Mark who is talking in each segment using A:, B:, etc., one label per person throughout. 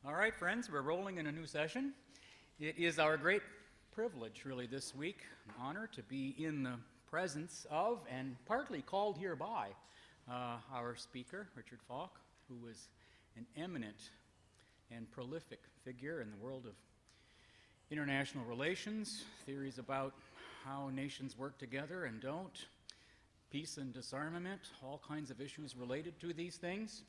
A: All right, friends, we're rolling in a new session. It is our great privilege, really, this week, an honor to be in the presence of, and partly called here by, our speaker, Richard Falk, who is an eminent and prolific figure in the world of international relations, theories about how nations work together and don't, peace and disarmament, all kinds of issues related to these things.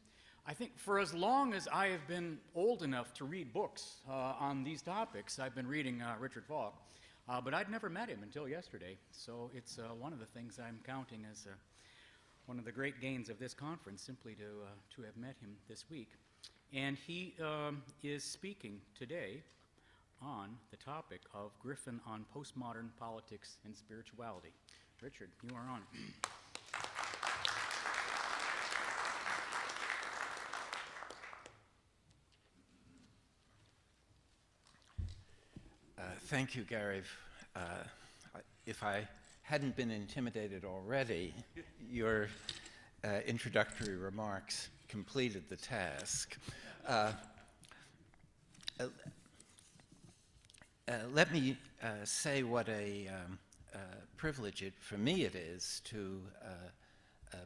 A: I think for as long as I have been old enough to read books on these topics, I've been reading Richard Falk, but I'd never met him until yesterday. So it's one of the things I'm counting as one of the great gains of this conference, simply to have met him this week. And he is speaking today on the topic of Griffin on postmodern politics and spirituality. Richard, you are on.
B: Thank you, Gary. If I hadn't been intimidated already, your introductory remarks completed the task. Let me say what a privilege for me it is to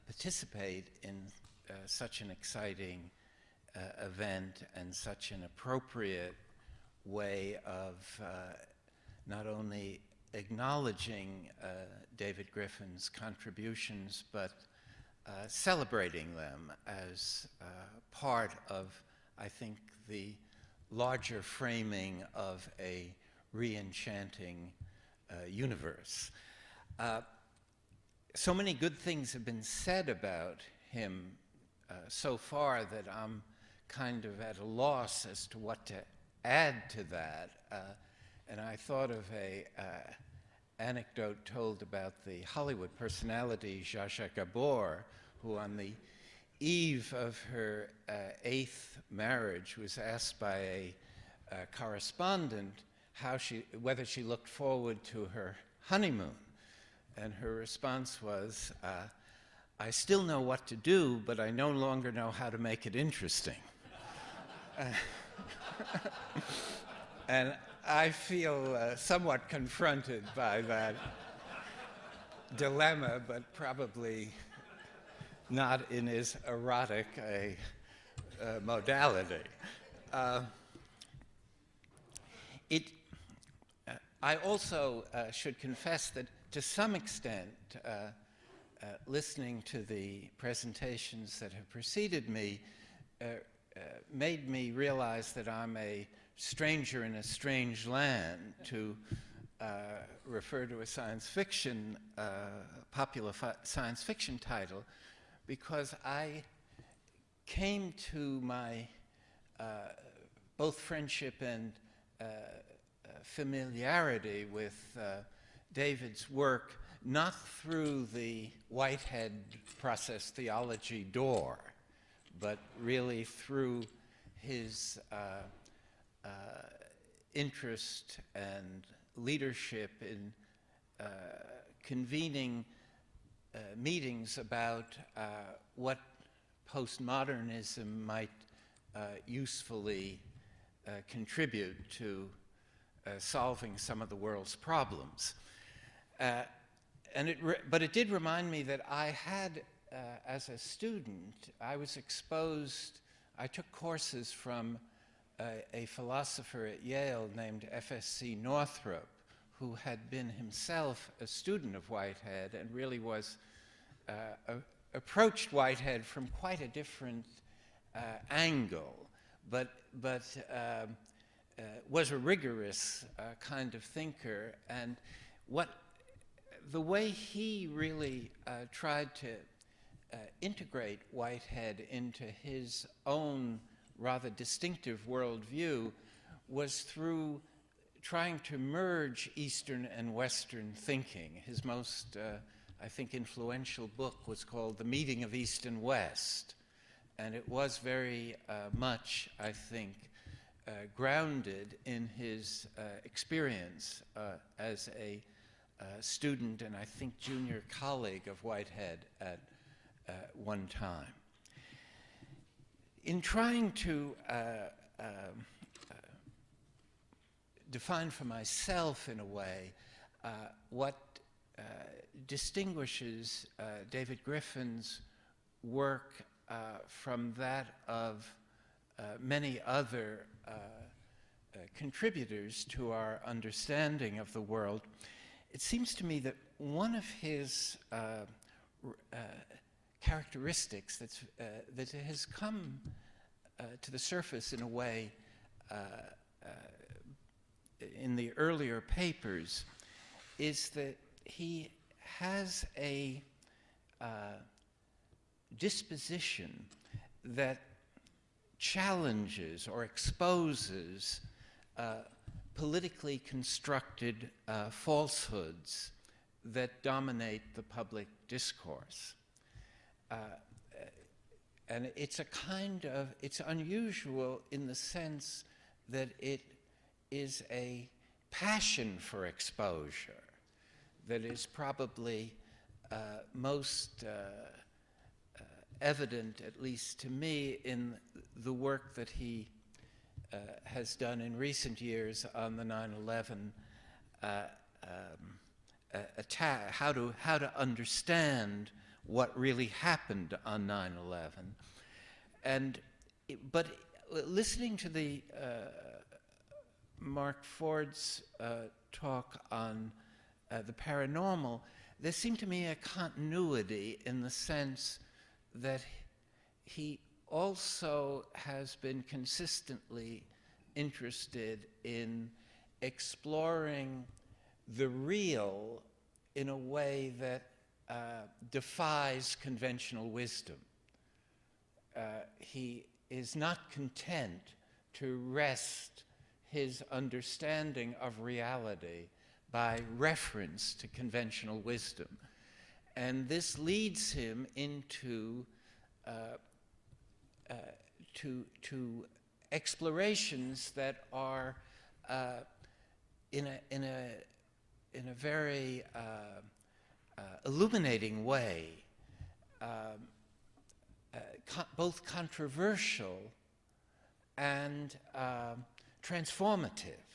B: participate in such an exciting event and such an appropriate way of not only acknowledging David Griffin's contributions, but celebrating them as part of, I think, the larger framing of a re-enchanting universe. So many good things have been said about him so far that I'm kind of at a loss as to what to add to that. And I thought of a anecdote told about the Hollywood personality Zsa Zsa Gabor, who on the eve of her 8th marriage was asked by a correspondent whether she looked forward to her honeymoon. And her response was, I still know what to do, but I no longer know how to make it interesting. And I feel somewhat confronted by that dilemma, but probably not in as erotic a modality. I also should confess that to some extent, listening to the presentations that have preceded me made me realize that I'm a stranger in a strange land, to refer to a science fiction, popular science fiction title, because I came to my both friendship and familiarity with David's work not through the Whitehead process theology door, but really through his interest and leadership in convening meetings about what postmodernism might usefully contribute to solving some of the world's problems. But it did remind me that I had, as a student, I took courses from a philosopher at Yale named F.S.C. Northrop, who had been himself a student of Whitehead and really approached Whitehead from quite a different angle, but was a rigorous kind of thinker. And the way he really tried to integrate Whitehead into his own rather distinctive worldview was through trying to merge Eastern and Western thinking. His most, I think, influential book was called The Meeting of East and West, and it was very much, I think, grounded in his experience as a student and I think junior colleague of Whitehead at one time. In trying to define for myself, in a way, what distinguishes David Griffin's work from that of many other contributors to our understanding of the world. It seems to me that one of his characteristics that has come to the surface in a way in the earlier papers is that he has a disposition that challenges or exposes politically constructed falsehoods that dominate the public discourse. And it's it's unusual in the sense that it is a passion for exposure that is probably most evident, at least to me, in the work that he has done in recent years on the 9/11 attack, how to understand what really happened on 9/11. But listening to the Mark Ford's talk on the paranormal, there seemed to me a continuity in the sense that he also has been consistently interested in exploring the real in a way that defies conventional wisdom. He is not content to rest his understanding of reality by reference to conventional wisdom. And this leads him into to explorations that are in a very illuminating way, both controversial and transformative.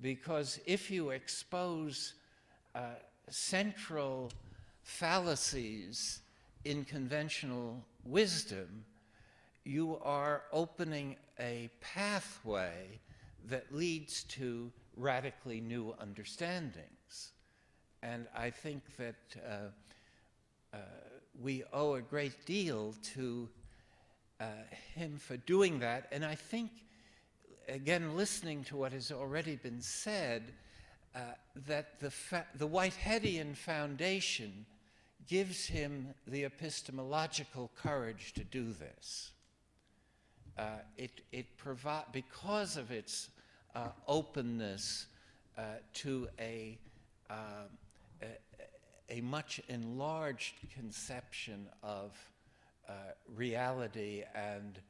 B: Because if you expose central fallacies in conventional wisdom, you are opening a pathway that leads to radically new understandings. And I think that we owe a great deal to him for doing that. And I think, again, listening to what has already been said, that the Whiteheadian foundation gives him the epistemological courage to do this. It provides, because of its openness to a much enlarged conception of reality and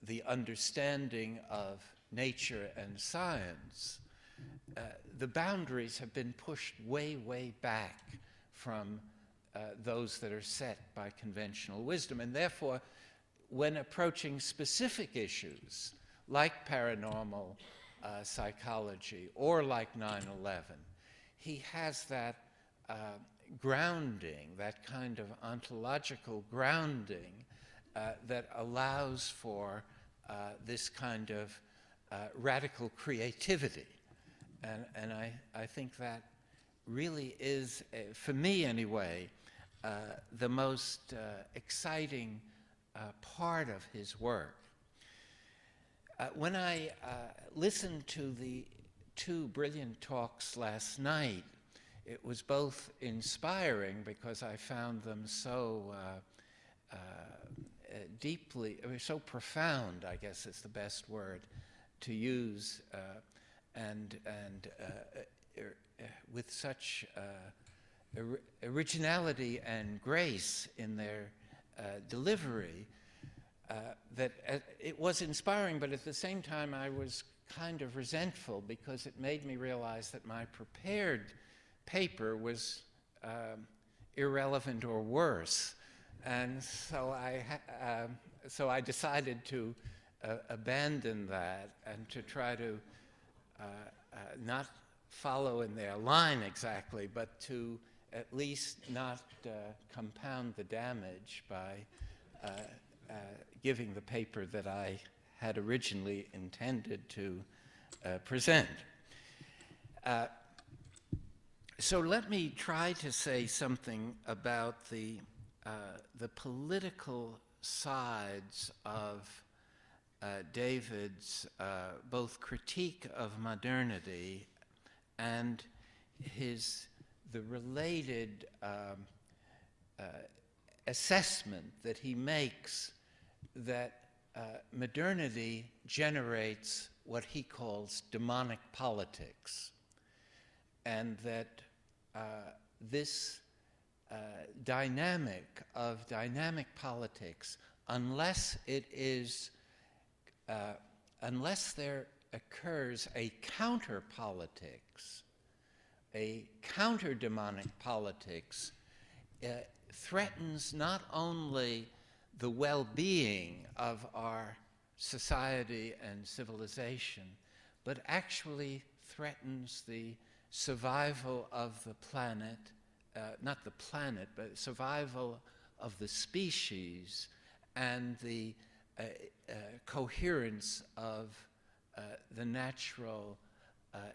B: the understanding of nature and science, the boundaries have been pushed way, way back from those that are set by conventional wisdom. And therefore, when approaching specific issues like paranormal psychology or like 9/11, he has that grounding, that kind of ontological grounding that allows for this kind of radical creativity. And I think that really is, for me anyway, the most exciting part of his work. When I listened to the two brilliant talks last night, it was both inspiring because I found them so deeply, so profound, I guess is the best word to use, and with such originality and grace in their delivery, that it was inspiring, but at the same time I was kind of resentful because it made me realize that my prepared paper was irrelevant or worse. And so I decided to abandon that and to try to not follow in their line exactly, but to at least not compound the damage by giving the paper that I had originally intended to present. So let me try to say something about the political sides of David's both critique of modernity and the related assessment that he makes that modernity generates what he calls demonic politics, and that this dynamic politics, unless there occurs a counter politics, a counter demonic politics, threatens not only the well-being of our society and civilization, but actually threatens the survival of the planet, not the planet, but survival of the species and the coherence of the natural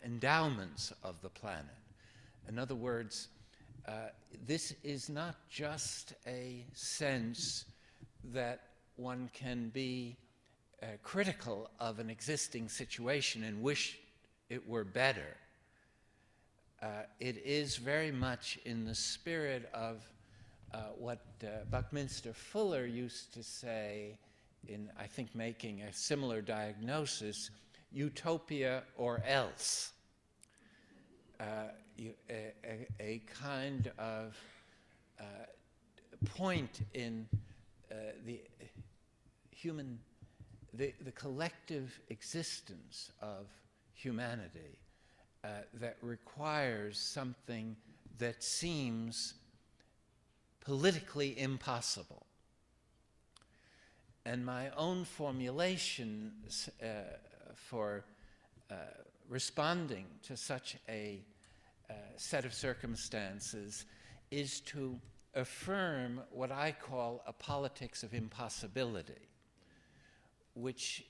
B: endowments of the planet. In other words, this is not just a sense that one can be critical of an existing situation and wish it were better. It is very much in the spirit of what Buckminster Fuller used to say in, I think, making a similar diagnosis, utopia or else. A kind of point in the collective existence of humanity that requires something that seems politically impossible. And my own formulation for responding to such a set of circumstances is to affirm what I call a politics of impossibility, which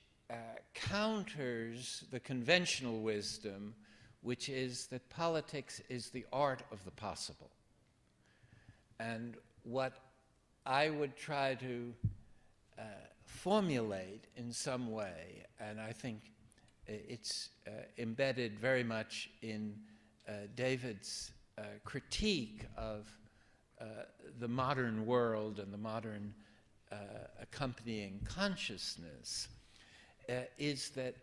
B: counters the conventional wisdom, which is that politics is the art of the possible. And what I would try to formulate in some way, and I think it's embedded very much in David's critique of the modern world and the modern accompanying consciousness, is that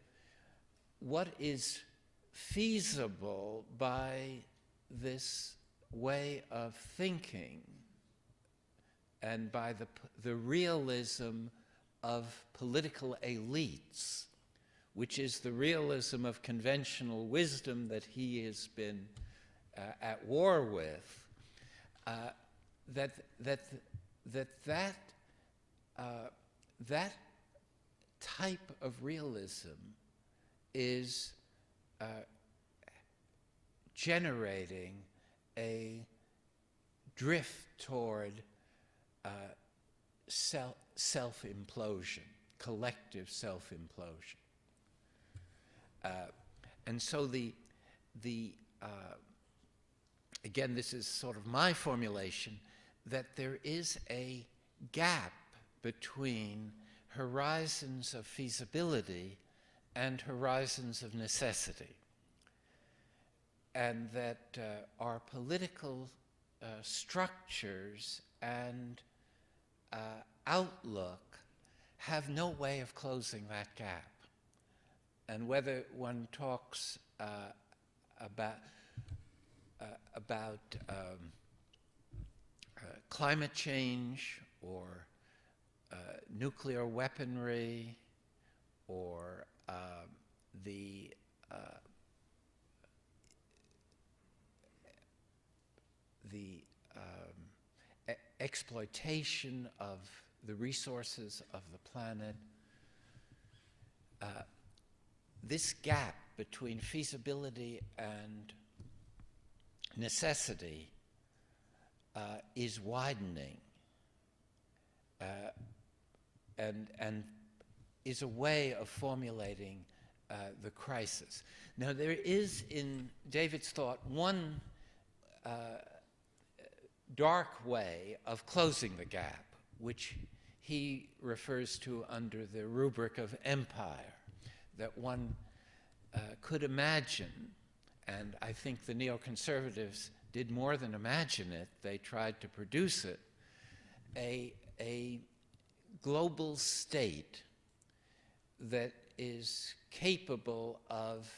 B: what is feasible by this way of thinking and by the realism of political elites, which is the realism of conventional wisdom that he has been at war with, that type of realism is generating a drift toward self-implosion, collective self-implosion. And so again, this is sort of my formulation, that there is a gap between horizons of feasibility and horizons of necessity, and that our political structures and outlook have no way of closing that gap. And whether one talks about climate change or nuclear weaponry or the exploitation of the resources of the planet, this gap between feasibility and necessity is widening, and is a way of formulating the crisis. Now, there is in David's thought one dark way of closing the gap, which he refers to under the rubric of empire, that one could imagine, and I think the neoconservatives did more than imagine it, they tried to produce it, a global state that is capable of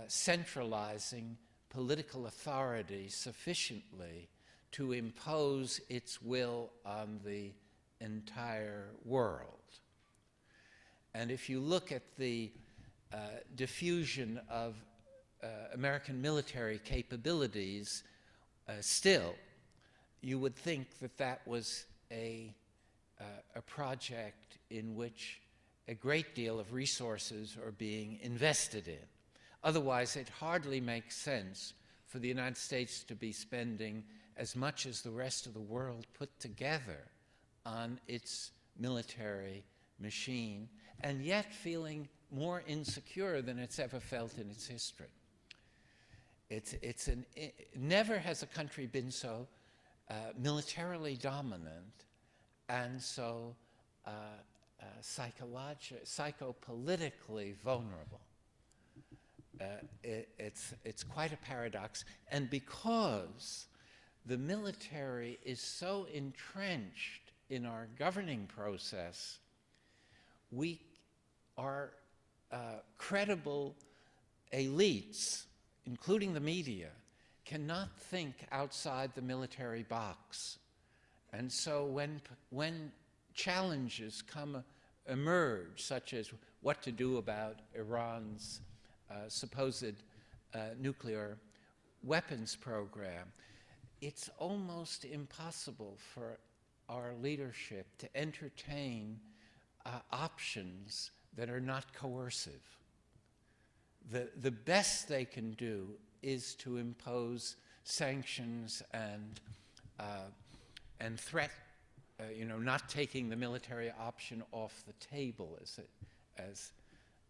B: centralizing political authority sufficiently to impose its will on the entire world. And if you look at the diffusion of American military capabilities still, you would think that that was a project in which a great deal of resources are being invested in. Otherwise, it hardly makes sense for the United States to be spending as much as the rest of the world put together on its military machine, and yet feeling more insecure than it's ever felt in its history. Never has a country been so militarily dominant and so psychopolitically vulnerable. It's quite a paradox, and because the military is so entrenched in our governing process, we are credible elites, including the media, cannot think outside the military box. And so when challenges emerge, such as what to do about Iran's supposed nuclear weapons program, it's almost impossible for our leadership to entertain options that are not coercive. The best they can do is to impose sanctions and threat, not taking the military option off the table, as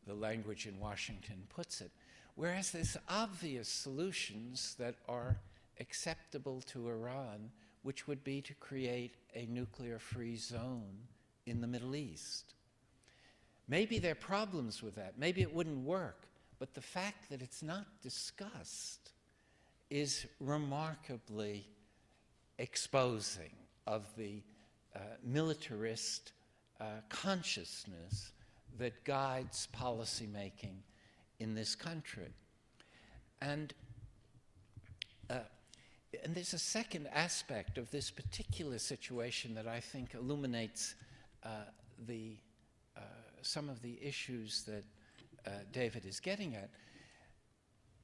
B: the language in Washington puts it. Whereas there's obvious solutions that are acceptable to Iran, which would be to create a nuclear-free zone in the Middle East. Maybe there are problems with that. Maybe it wouldn't work. But the fact that it's not discussed is remarkably exposing of the militarist consciousness that guides policymaking in this country. And there's a second aspect of this particular situation that I think illuminates some of the issues that David is getting at.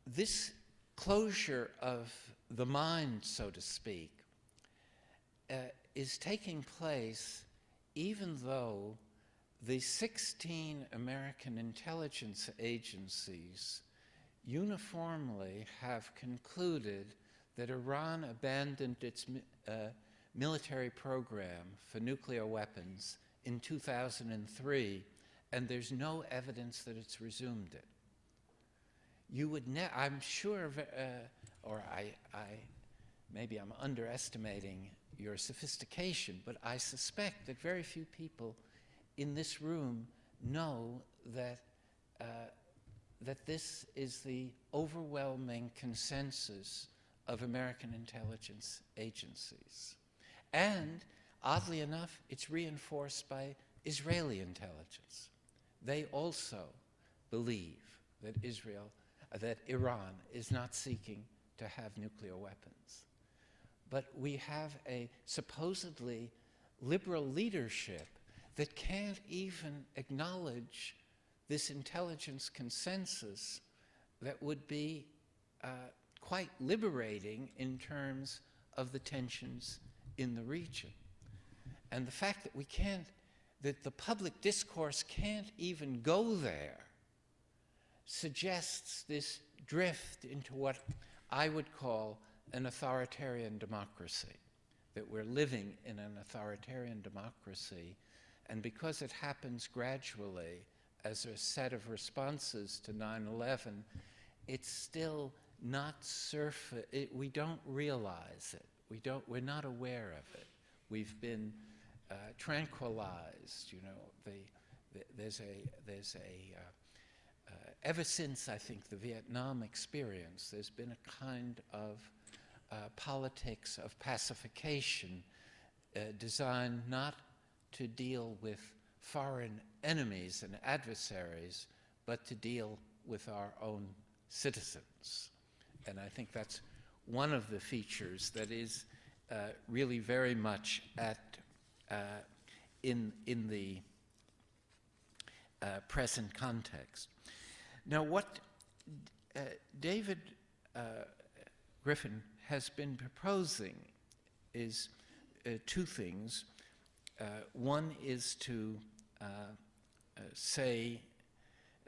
B: This closure of the mind, so to speak, is taking place even though the 16 American intelligence agencies uniformly have concluded that Iran abandoned its military program for nuclear weapons in 2003, and there's no evidence that it's resumed it. You would I'm sure, maybe I'm underestimating your sophistication, but I suspect that very few people in this room know that this is the overwhelming consensus of American intelligence agencies. And oddly enough, it's reinforced by Israeli intelligence. They also believe that Iran is not seeking to have nuclear weapons. But we have a supposedly liberal leadership that can't even acknowledge this intelligence consensus that would be quite liberating in terms of the tensions in the region. And the fact that the public discourse can't even go there suggests this drift into what I would call an authoritarian democracy, that we're living in an authoritarian democracy, and because it happens gradually as a set of responses to 9/11, it's still not we don't realize it. We're not aware of it. We've been tranquilized. Ever since, I think, the Vietnam experience, there's been a kind of politics of pacification designed not to deal with foreign enemies and adversaries, but to deal with our own citizens. And I think that's one of the features that is really very much in the present context. Now, what David Griffin has been proposing is two things. One is to say,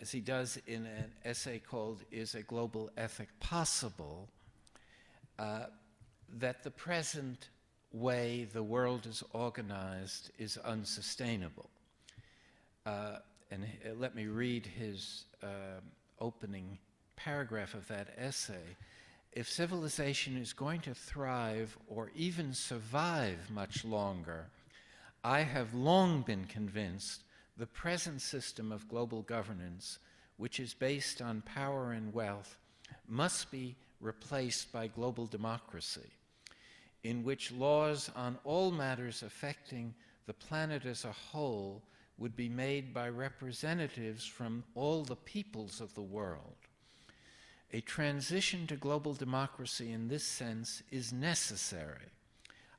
B: as he does in an essay called "Is a Global Ethic Possible?" That the present way the world is organized is unsustainable. And let me read his opening paragraph of that essay. If civilization is going to thrive or even survive much longer, I have long been convinced the present system of global governance, which is based on power and wealth, must be replaced by global democracy, in which laws on all matters affecting the planet as a whole would be made by representatives from all the peoples of the world. A transition to global democracy in this sense is necessary,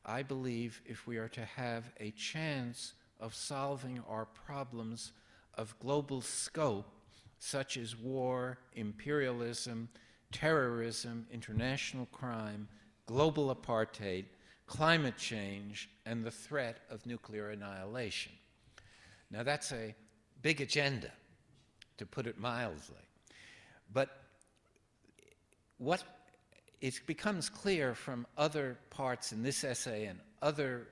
B: I believe, if we are to have a chance of solving our problems of global scope, such as war, imperialism, terrorism, international crime, global apartheid, climate change, and the threat of nuclear annihilation. Now, that's a big agenda, to put it mildly. But what it becomes clear from other parts in this essay and other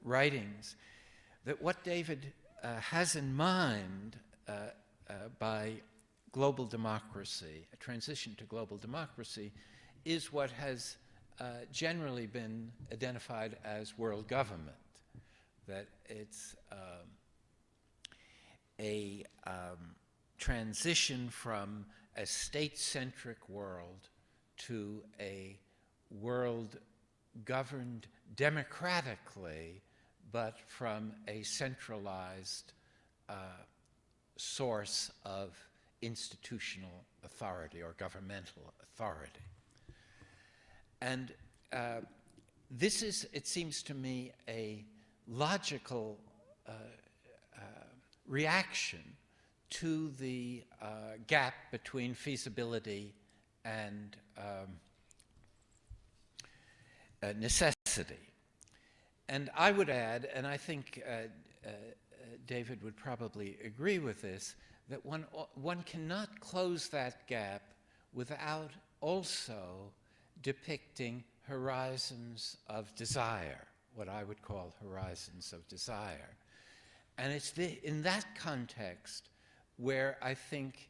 B: writings that what David has in mind by global democracy, a transition to global democracy, is what has generally been identified as world government, that it's a transition from a state-centric world to a world governed democratically, but from a centralized source of institutional authority or governmental authority. And this is, it seems to me, a logical reaction to the gap between feasibility and necessity. And I would add, and I think David would probably agree with this, that one cannot close that gap without also depicting horizons of desire, what I would call horizons of desire. And it's in that context where I think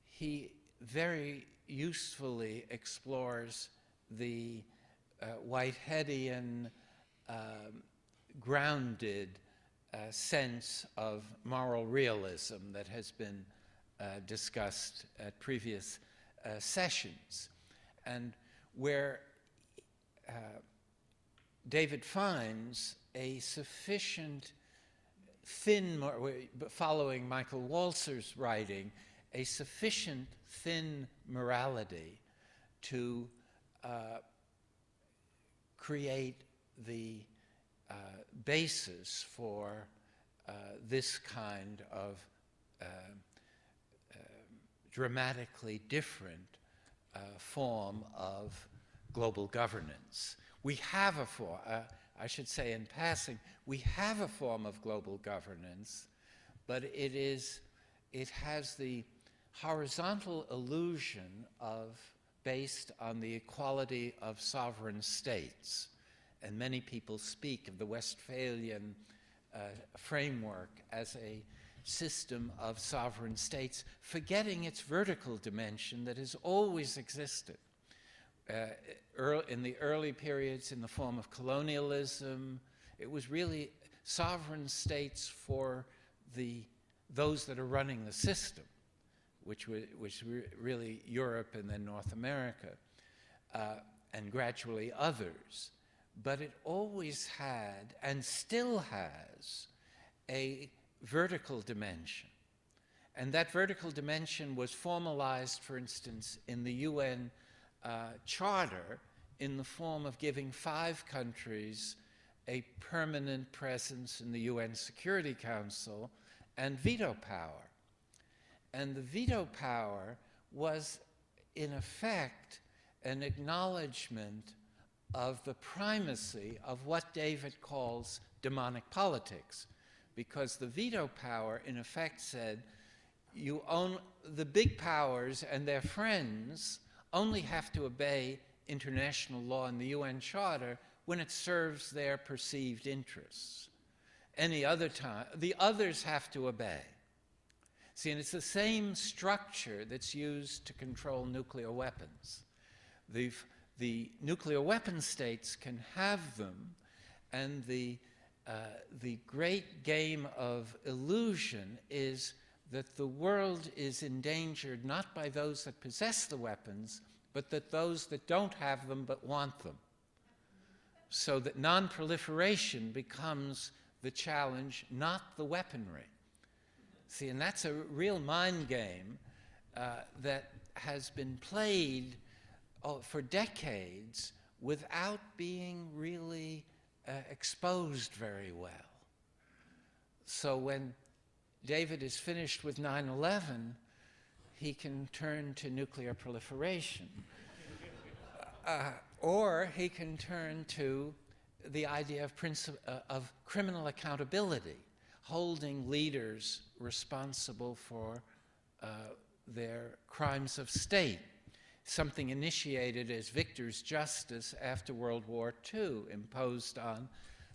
B: he very usefully explores the Whiteheadian grounded sense of moral realism that has been discussed at previous sessions, and where David finds a sufficient following Michael Walzer's writing, a sufficient thin morality to create the basis for this kind of dramatically different form of global governance. We have a form, I should say in passing, we have a form of global governance, but it has the horizontal illusion based on the equality of sovereign states. And many people speak of the Westphalian framework as a system of sovereign states, forgetting its vertical dimension that has always existed. In the early periods, in the form of colonialism, it was really sovereign states for those that are running the system, which was really Europe and then North America, and gradually others. But it always had, and still has, a vertical dimension. And that vertical dimension was formalized, for instance, in the UN Charter in the form of giving 5 countries a permanent presence in the UN Security Council and veto power. And the veto power was, in effect, an acknowledgement of the primacy of what David calls demonic politics, because the veto power, in effect, said you own the big powers and their friends only have to obey international law and the UN Charter when it serves their perceived interests. Any other time, the others have to obey. See, and it's the same structure that's used to control nuclear weapons. The nuclear weapon states can have them, and the great game of illusion is that the world is endangered not by those that possess the weapons, but that those that don't have them but want them. So that non-proliferation becomes the challenge, not the weaponry. See, and that's a real mind game that has been played for decades without being really exposed very well. So when David is finished with 9/11, he can turn to nuclear proliferation. Or he can turn to the idea of criminal accountability, holding leaders responsible for their crimes of state, something initiated as victor's justice after World War II, imposed on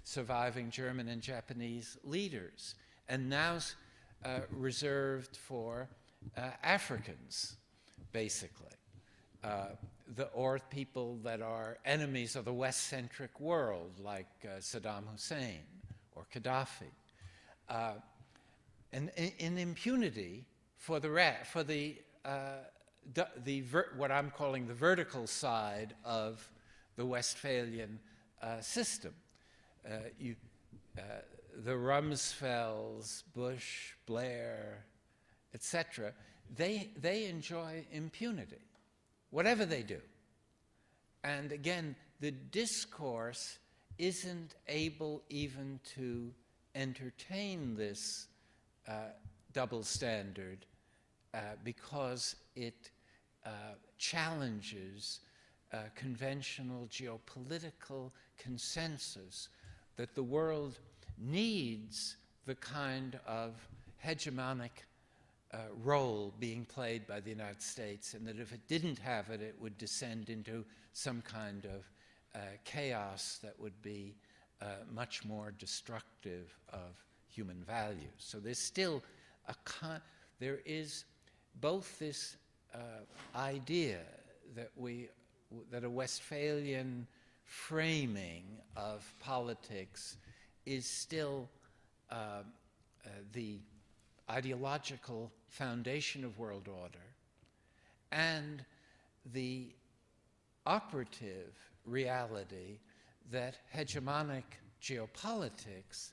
B: surviving German and Japanese leaders, and now reserved for Africans, basically, or people that are enemies of the West-centric world, like Saddam Hussein or Gaddafi, and in impunity for what I'm calling the vertical side of the Westphalian system. The Rumsfelds, Bush, Blair, etc., they enjoy impunity, whatever they do. And again, the discourse isn't able even to entertain this double standard because it challenges conventional geopolitical consensus that the world needs the kind of hegemonic role being played by the United States, and that if it didn't have it, it would descend into some kind of chaos that would be much more destructive of human values. So there's still there is both this idea that a Westphalian framing of politics is still the ideological foundation of world order, and the operative reality that hegemonic geopolitics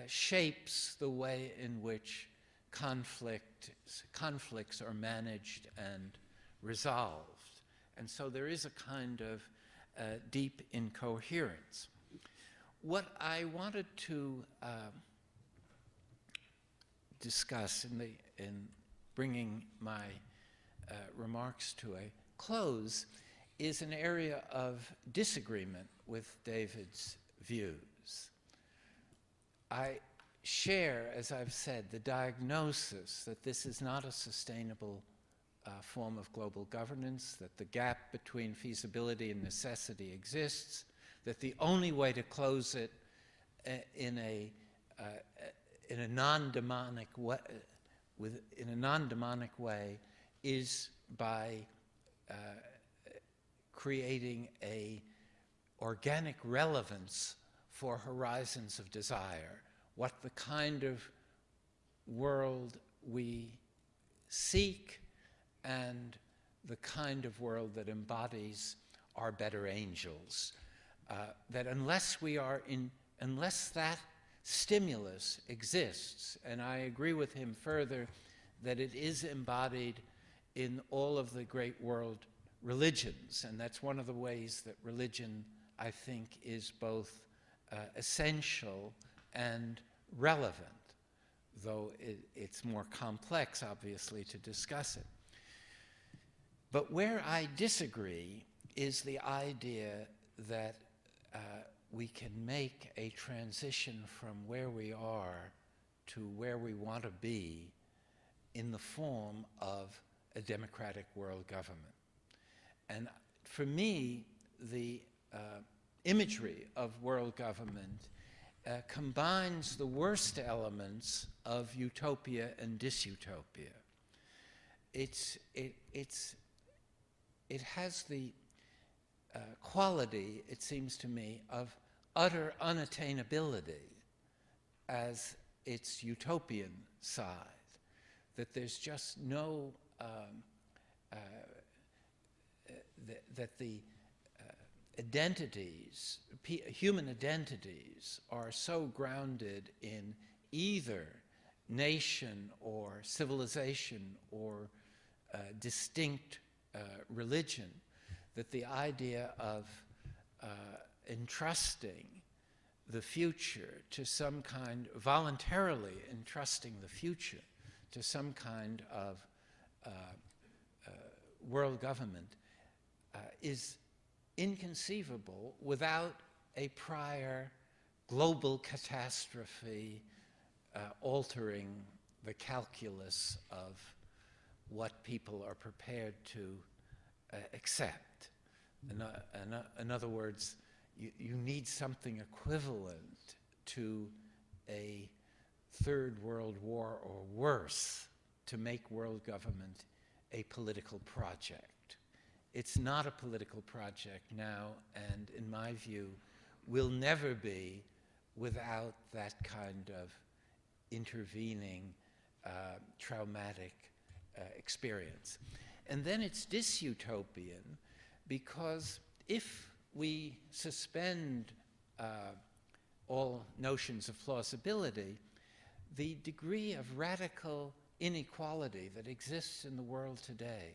B: shapes the way in which conflicts are managed and resolved. And so there is a kind of deep incoherence. What I wanted to discuss in bringing my remarks to a close is an area of disagreement with David's views. I share, as I've said, the diagnosis that this is not a sustainable form of global governance, that the gap between feasibility and necessity exists, that the only way to close it in a non-demonic way is by creating a organic relevance for horizons of desire, what the kind of world we seek and the kind of world that embodies our better angels. That unless that stimulus exists, and I agree with him further that it is embodied in all of the great world religions, and that's one of the ways that religion, I think, is both essential and relevant, though it's more complex, obviously, to discuss it. But where I disagree is the idea that we can make a transition from where we are to where we want to be in the form of a democratic world government. And for me, the imagery of world government combines the worst elements of utopia and dystopia. It has the quality, it seems to me, of utter unattainability as its utopian side, that there's just no, that the identities, human identities, are so grounded in either nation or civilization or distinct religion, that the idea of entrusting the future to some kind, voluntarily entrusting the future to some kind of world government is inconceivable without a prior global catastrophe altering the calculus of what people are prepared to accept. In other words, you need something equivalent to a third world war or worse to make world government a political project. It's not a political project now, and in my view, will never be without that kind of intervening traumatic experience. And then it's dystopian because if we suspend all notions of plausibility, the degree of radical inequality that exists in the world today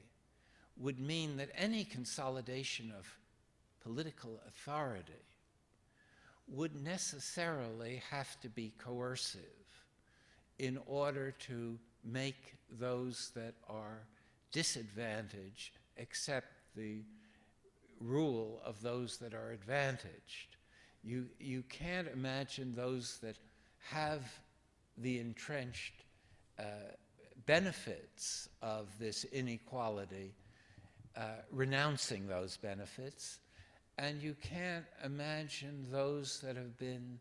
B: would mean that any consolidation of political authority would necessarily have to be coercive in order to make those that are disadvantaged accept the rule of those that are advantaged. You can't imagine those that have the entrenched benefits of this inequality renouncing those benefits, and you can't imagine those that have been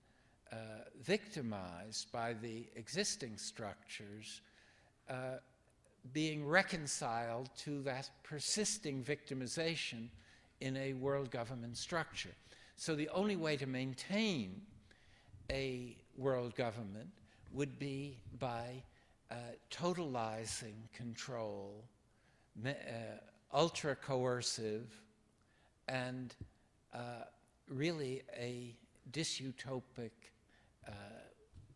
B: victimized by the existing structures being reconciled to that persisting victimization in a world government structure. So the only way to maintain a world government would be by totalizing control, ultra-coercive, and really a dystopic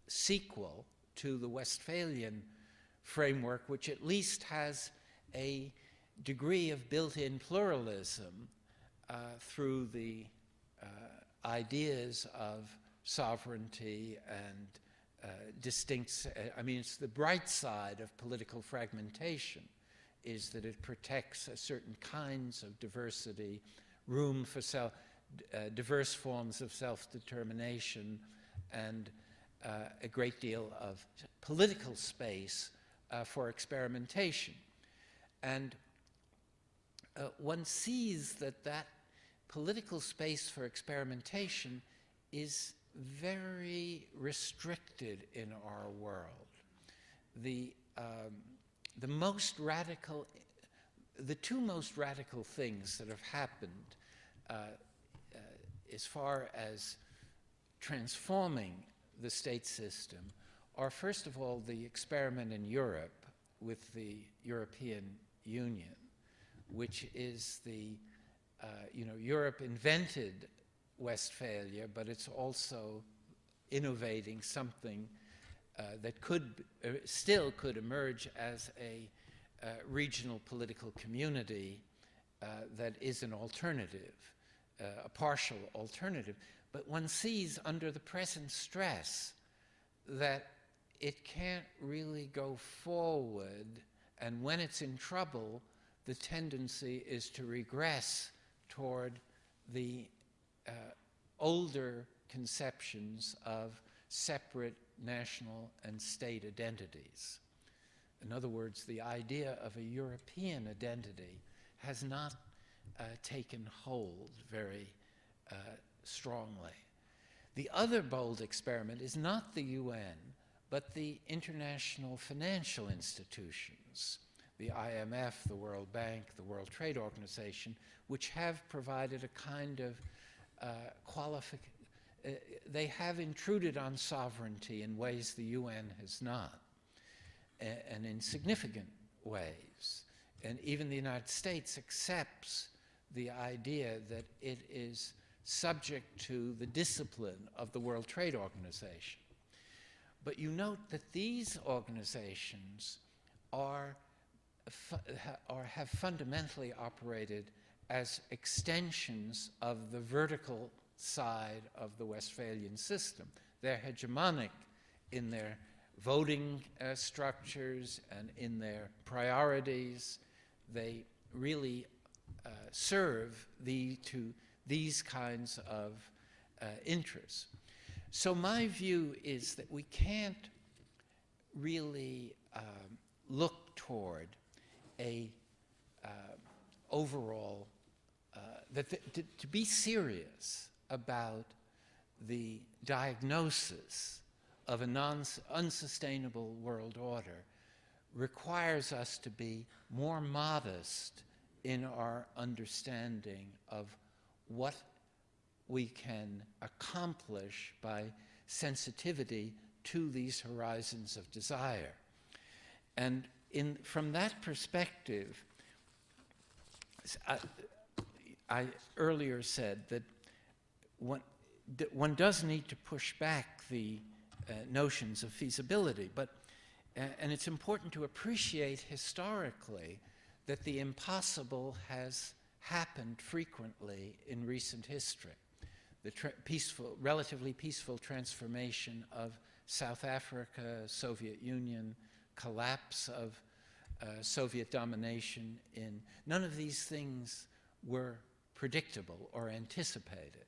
B: sequel to the Westphalian framework, which at least has a degree of built-in pluralism through the ideas of sovereignty and distinct, I mean, it's the bright side of political fragmentation, is that it protects certain kinds of diversity, room for diverse forms of self-determination, and a great deal of political space for experimentation. And one sees that that political space for experimentation is very restricted in our world. The two most radical things that have happened as far as transforming the state system are, first of all, the experiment in Europe with the European Union, which is Europe invented Westphalia, but it's also innovating something that still could emerge as a regional political community that is an alternative, a partial alternative. But one sees under the present stress that it can't really go forward, and when it's in trouble, the tendency is to regress toward the older conceptions of separate national and state identities. In other words, the idea of a European identity has not taken hold very strongly. The other bold experiment is not the UN, but the international financial institutions, the IMF, the World Bank, the World Trade Organization, which have provided a kind of they have intruded on sovereignty in ways the UN has not, and in significant ways. And even the United States accepts the idea that it is subject to the discipline of the World Trade Organization. But you note that these organizations have fundamentally operated as extensions of the vertical side of the Westphalian system. They're hegemonic in their voting structures and in their priorities. They really serve these kinds of interests. So my view is that we can't really look toward a overall, to be serious about the diagnosis of an unsustainable world order requires us to be more modest in our understanding of what we can accomplish by sensitivity to these horizons of desire. And from that perspective, I earlier said that one does need to push back the notions of feasibility, and it's important to appreciate historically that the impossible has happened frequently in recent history. The relatively peaceful transformation of South Africa, Soviet Union, collapse of Soviet domination none of these things were predictable or anticipated.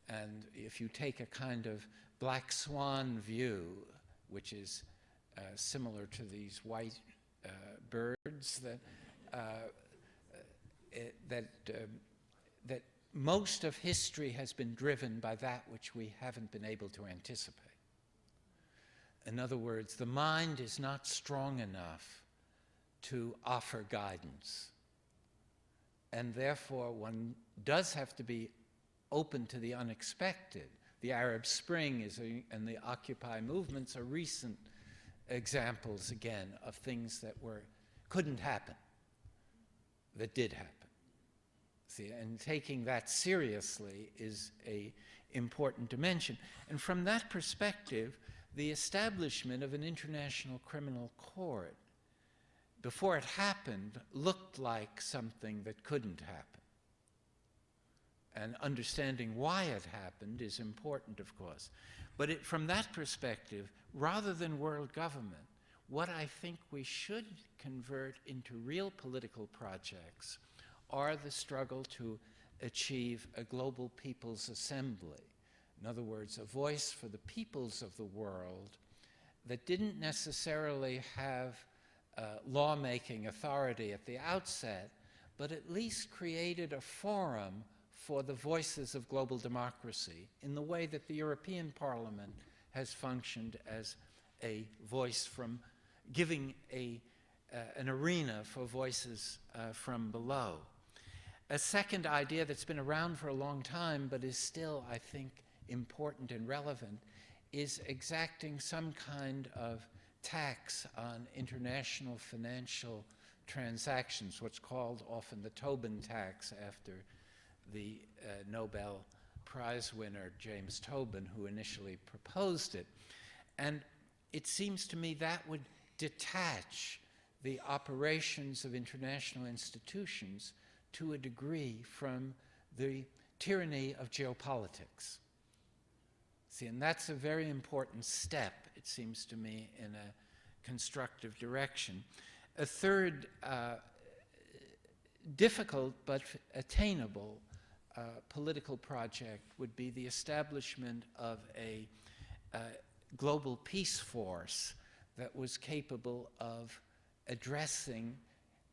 B: And if you take a kind of black swan view, which is similar to these white birds that most of history has been driven by that which we haven't been able to anticipate. In other words, the mind is not strong enough to offer guidance. And therefore, one does have to be open to the unexpected. The Arab Spring and the Occupy movements are recent examples, again, of things that couldn't happen, that did happen. See, and taking that seriously is an important dimension. And from that perspective, the establishment of an international criminal court, before it happened, looked like something that couldn't happen. And understanding why it happened is important, of course. But from that perspective, rather than world government, what I think we should convert into real political projects are the struggle to achieve a global people's assembly, In other words, a voice for the peoples of the world that didn't necessarily have lawmaking authority at the outset, but at least created a forum for the voices of global democracy in the way that the European Parliament has functioned as a voice from giving an arena for voices from below. A second idea that's been around for a long time but is still, I think, important and relevant is exacting some kind of tax on international financial transactions, what's called often the Tobin tax after the Nobel Prize winner James Tobin, who initially proposed it. And it seems to me that would detach the operations of international institutions to a degree from the tyranny of geopolitics. See, and that's a very important step, it seems to me, in a constructive direction. A third difficult but attainable political project would be the establishment of a global peace force that was capable of addressing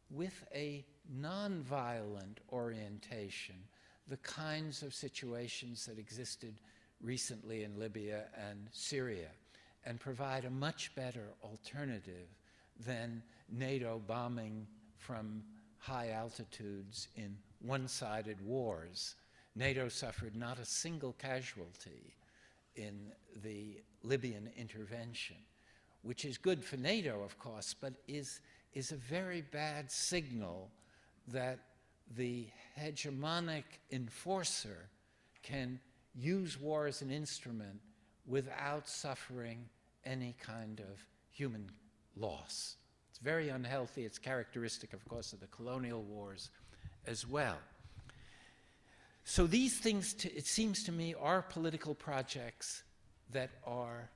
B: with a nonviolent orientation the kinds of situations that existed recently in Libya and Syria, and provide a much better alternative than NATO bombing from high altitudes in one-sided wars. NATO suffered not a single casualty in the Libyan intervention, which is good for NATO, of course, but is a very bad signal that the hegemonic enforcer can use war as an instrument without suffering any kind of human loss. It's very unhealthy. It's characteristic, of course, of the colonial wars as well. So these things, it seems to me, are political projects that are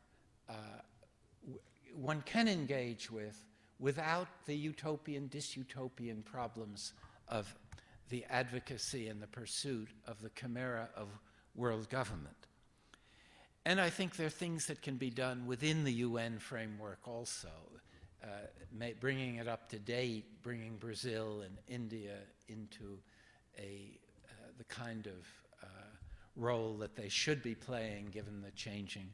B: one can engage with without the utopian, dystopian problems of the advocacy and the pursuit of the chimera of world government. And I think there are things that can be done within the UN framework also, bringing it up to date, bringing Brazil and India into the kind of role that they should be playing given the changing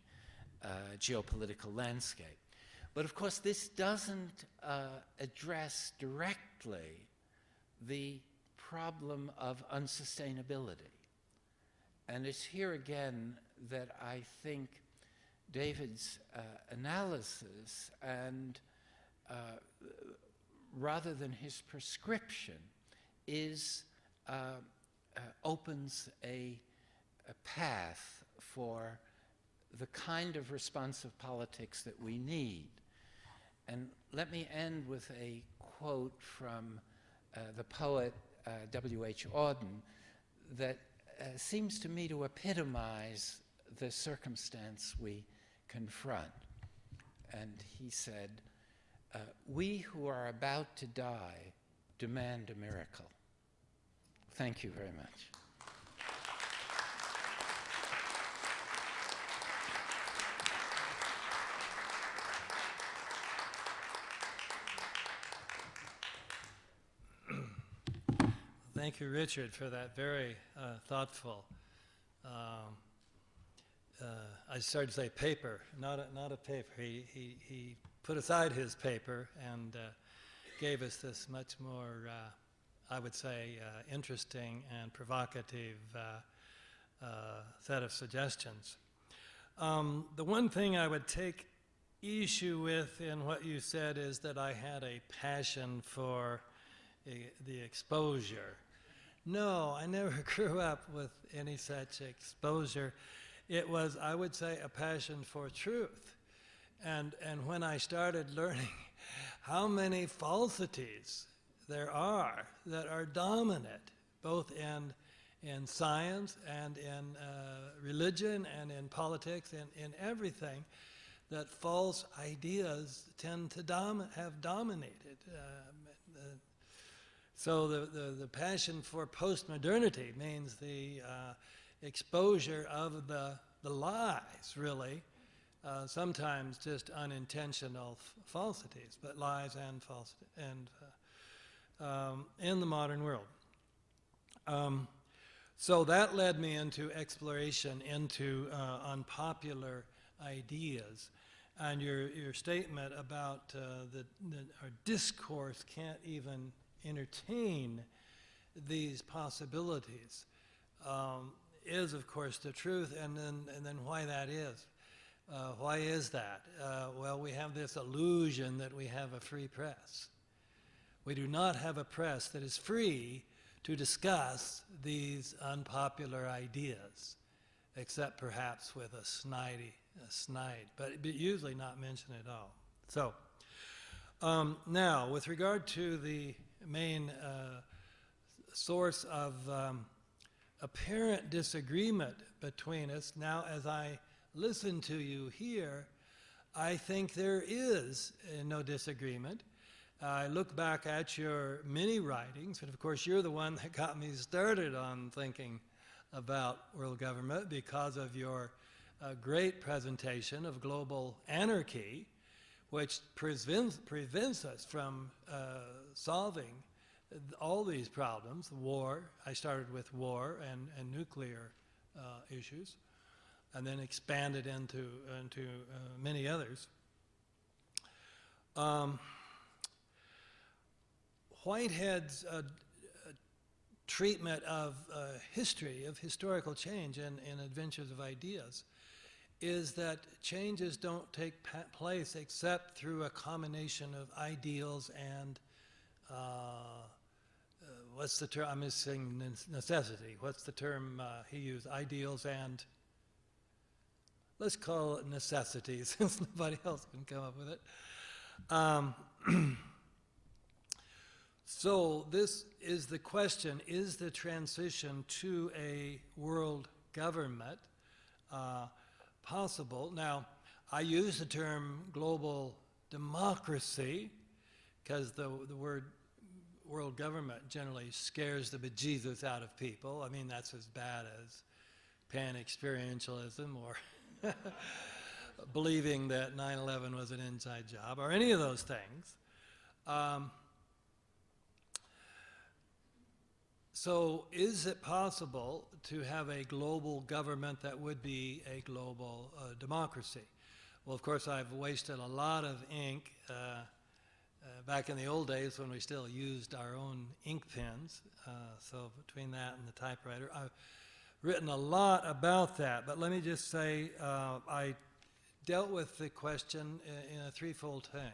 B: geopolitical landscape. But of course, this doesn't address directly the problem of unsustainability. And it's here again that I think David's analysis and rather than his prescription opens a path for the kind of responsive politics that we need. And let me end with a quote from the poet W.H. Auden that seems to me to epitomize the circumstance we confront. And he said, "We who are about to die demand a miracle." Thank you very much.
C: Thank you, Richard, for that very thoughtful, I started to say paper, not a paper. He put aside his paper and gave us this much more, I would say, interesting and provocative set of suggestions. The one thing I would take issue with in what you said is that I had a passion for the exposure. No, I never grew up with any such exposure. It was, I would say, a passion for truth. And when I started learning how many falsities there are that are dominant, both in science and in religion and in politics and in everything, that false ideas tend to have dominated. So the passion for postmodernity means the exposure of the the lies, really, sometimes just unintentional falsities, but lies and falsity, and in the modern world. So that led me into exploration into unpopular ideas. And your statement about that our discourse can't even entertain these possibilities is, of course, the truth. And then why that is. Why is that? Well, we have this illusion that we have a free press. We do not have a press that is free to discuss these unpopular ideas, except perhaps with a snide, but usually not mentioned at all. So, now, with regard to the main source of apparent disagreement between us, now as I listen to you here, I think there is no disagreement. I look back at your many writings, and of course you're the one that got me started on thinking about world government because of your great presentation of global anarchy, which prevents us from solving all these problems. War, I started with war and nuclear issues, and then expanded into many others. Whitehead's treatment of history, of historical change in Adventures of Ideas, is that changes don't take place except through a combination of ideals and, what's the term, I'm missing necessity. What's the term he used? Ideals and, let's call it necessity, since nobody else can come up with it. So this is the question, is the transition to a world government possible? Now, I use the term global democracy because the word world government generally scares the bejesus out of people. I mean, that's as bad as pan-experientialism or believing that 9/11 was an inside job or any of those things. So is it possible to have a global government that would be a global democracy? Well, of course, I've wasted a lot of ink back in the old days when we still used our own ink pens. So between that and the typewriter, I've written a lot about that. But let me just say I dealt with the question in a threefold thing.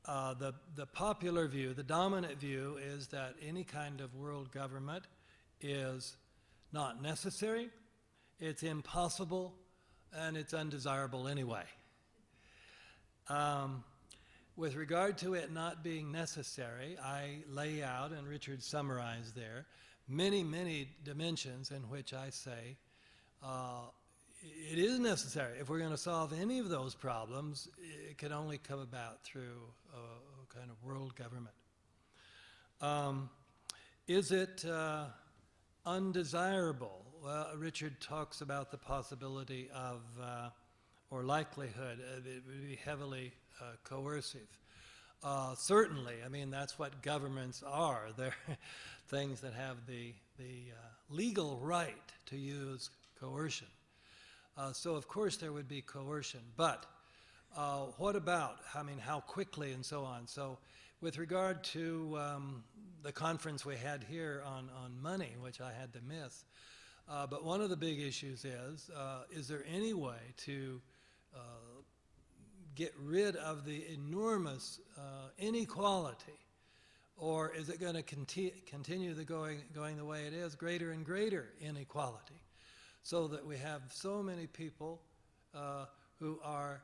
C: The popular view, the dominant view, is that any kind of world government is not necessary, it's impossible, and it's undesirable anyway. With regard to it not being necessary, I lay out, and Richard summarized there, many, many dimensions in which I say it is necessary. If we're going to solve any of those problems, it can only come about through a kind of world government. Is it undesirable? Well, Richard talks about the possibility of, or likelihood, it would be heavily coercive. Certainly, I mean, that's what governments are. They're things that have the legal right to use coercion. So of course there would be coercion, but what about, I mean, how quickly and so on? So with regard to the conference we had here on money, which I had to miss, but one of the big issues is there any way to get rid of the enormous inequality, or is it going to continue going the way it is, greater and greater inequality? So that we have so many people who are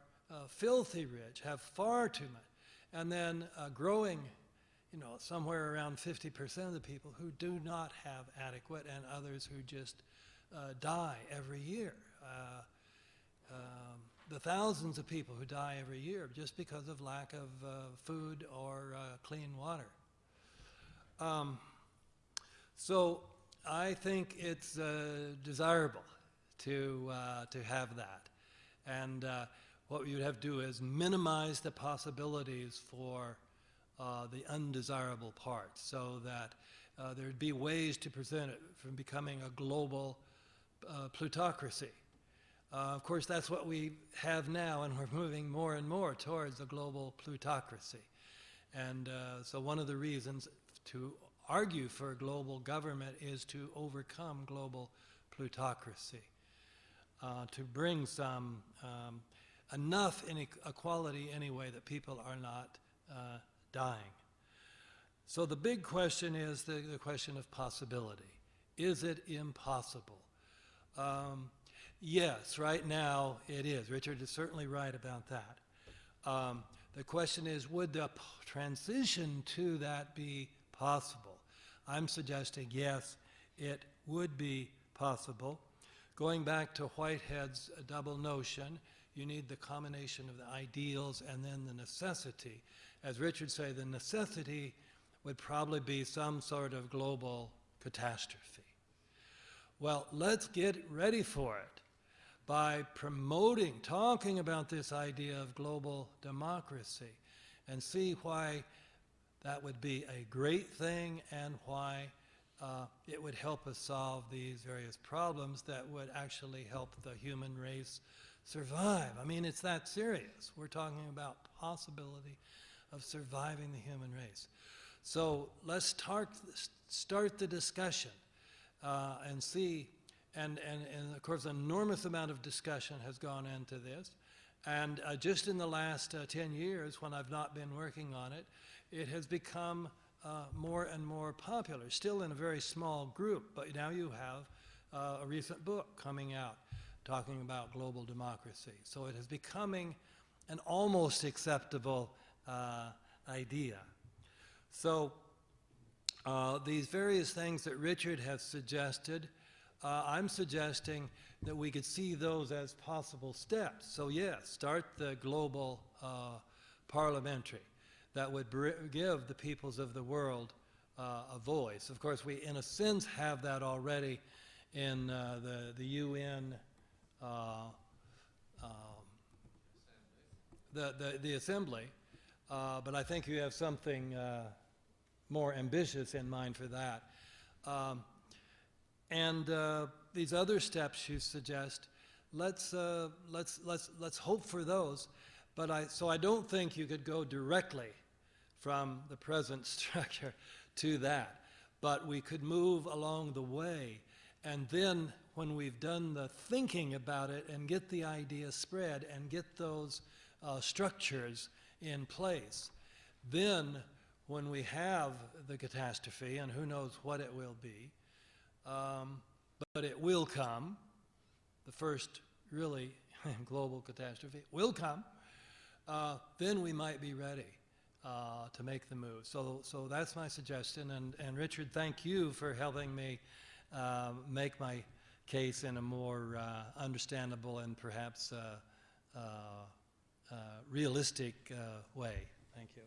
C: filthy rich, have far too much, and then growing, somewhere around 50% of the people who do not have adequate, and others who just die every year. The thousands of people who die every year just because of lack of food or clean water. So I think it's desirable to have that. And what we would have to do is minimize the possibilities for the undesirable parts, so that there'd be ways to prevent it from becoming a global plutocracy. Of course, that's what we have now, and we're moving more and more towards a global plutocracy. And so one of the reasons to argue for global government is to overcome global plutocracy, to bring some enough inequality anyway that people are not dying. So the big question is the question of possibility. Is it impossible? Yes, right now it is. Richard is certainly right about that. The question is, would the transition to that be possible? I'm suggesting yes, it would be possible. Going back to Whitehead's double notion, you need the combination of the ideals and then the necessity. As Richard said, the necessity would probably be some sort of global catastrophe. Well, let's get ready for it by promoting, talking about this idea of global democracy, and see why that would be a great thing and why it would help us solve these various problems that would actually help the human race survive. I mean, it's that serious. We're talking about possibility of surviving the human race. So let's start the discussion and see, and of course an enormous amount of discussion has gone into this, and just in the last 10 years when I've not been working on it, it has become more and more popular, still in a very small group, but now you have a recent book coming out talking about global democracy. So it is becoming an almost acceptable idea. So these various things that Richard has suggested, I'm suggesting that we could see those as possible steps. So yes, start the global parliamentary that would give the peoples of the world a voice. Of course, we in a sense have that already in the UN, the Assembly, but I think you have something more ambitious in mind for that. And these other steps you suggest, let's hope for those. But so I don't think you could go directly from the present structure to that. But we could move along the way, and then when we've done the thinking about it and get the idea spread and get those structures in place, then when we have the catastrophe, and who knows what it will be, but it will come, the first really global catastrophe will come, then we might be ready to make the move. So that's my suggestion, and Richard, thank you for helping me make my case in a more understandable and perhaps realistic way. Thank you.